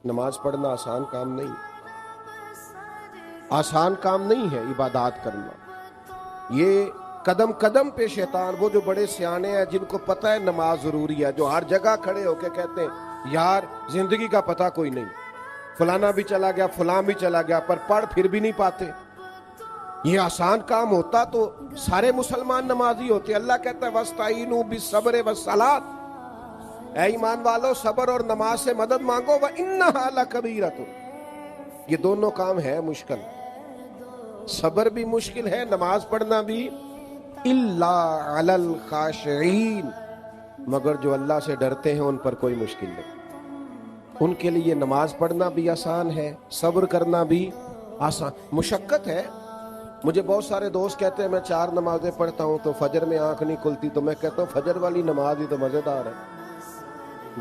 نماز پڑھنا آسان کام نہیں، آسان کام نہیں ہے عبادات کرنا۔ یہ قدم قدم پہ شیطان، وہ جو بڑے سیانے ہیں جن کو پتہ ہے نماز ضروری ہے، جو ہر جگہ کھڑے ہو کے کہتے ہیں یار زندگی کا پتہ کوئی نہیں، فلانا بھی چلا گیا فلاں بھی چلا گیا، پر پڑھ پھر بھی نہیں پاتے۔ یہ آسان کام ہوتا تو سارے مسلمان نمازی ہوتے۔ اللہ کہتا ہے وَاسْتَعِینُوا بِالصَّبْرِ وَالصَّلَاةِ، اے ایمان والو صبر اور نماز سے مدد مانگو، وَإِنَّهَا لَكَبِیرَةٌ، یہ دونوں کام ہے مشکل، صبر بھی مشکل ہے، نماز پڑھنا بھی، إِلَّا عَلَى الْخَاشِعِينَ، مگر جو اللہ سے ڈرتے ہیں ان پر کوئی مشکل نہیں، ان کے لیے نماز پڑھنا بھی آسان ہے، صبر کرنا بھی آسان۔ مشقت ہے۔ مجھے بہت سارے دوست کہتے ہیں میں 4 نمازیں پڑھتا ہوں تو فجر میں آنکھ نہیں کھلتی، تو میں کہتا ہوں فجر والی نماز ہی تو مزیدار ہے،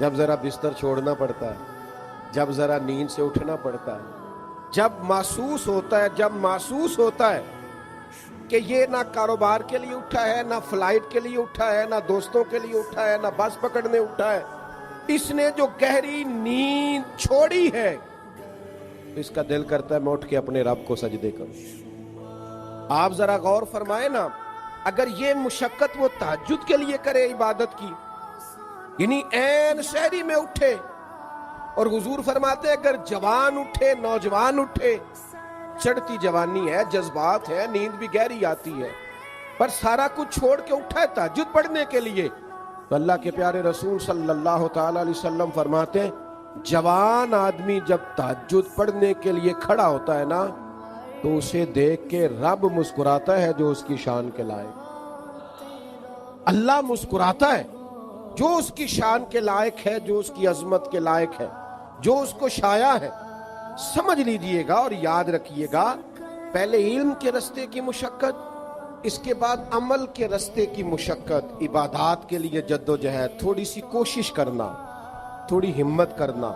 جب ذرا بستر چھوڑنا پڑتا ہے، جب ذرا نیند سے اٹھنا پڑتا ہے، جب محسوس ہوتا ہے کہ یہ نہ کاروبار کے لیے اٹھا ہے، نہ فلائٹ کے لیے اٹھا ہے، نہ دوستوں کے لیے اٹھا ہے، نہ بس پکڑنے اٹھا ہے، اس نے جو گہری نیند چھوڑی ہے، اس کا دل کرتا ہے میں اٹھ کے اپنے رب کو سجدے کروں۔ آپ ذرا غور فرمائے نا، اگر یہ مشقت وہ تہجد کے لیے کرے عبادت کی، یعنی عین سحری میں اٹھے، اور حضور فرماتے ہیں اگر جوان اٹھے، نوجوان اٹھے، چڑھتی جوانی ہے، جذبات ہے، نیند بھی گہری آتی ہے، پر سارا کچھ چھوڑ کے اٹھا ہے تہجد پڑھنے کے لیے، تو اللہ کے پیارے رسول صلی اللہ تعالی علیہ وسلم فرماتے ہیں جوان آدمی جب تہجد پڑھنے کے لیے کھڑا ہوتا ہے نا تو اسے دیکھ کے رب مسکراتا ہے جو اس کی شان کے لائق، اللہ مسکراتا ہے جو اس کی شان کے لائق ہے، جو اس کی عظمت کے لائق ہے، جو اس کو شایع ہے۔ سمجھ لیجئے گا اور یاد رکھیے گا، پہلے علم کے رستے کی مشقت، اس کے بعد عمل کے رستے کی مشقت، عبادات کے لیے جد و جہد، تھوڑی سی کوشش کرنا، تھوڑی ہمت کرنا،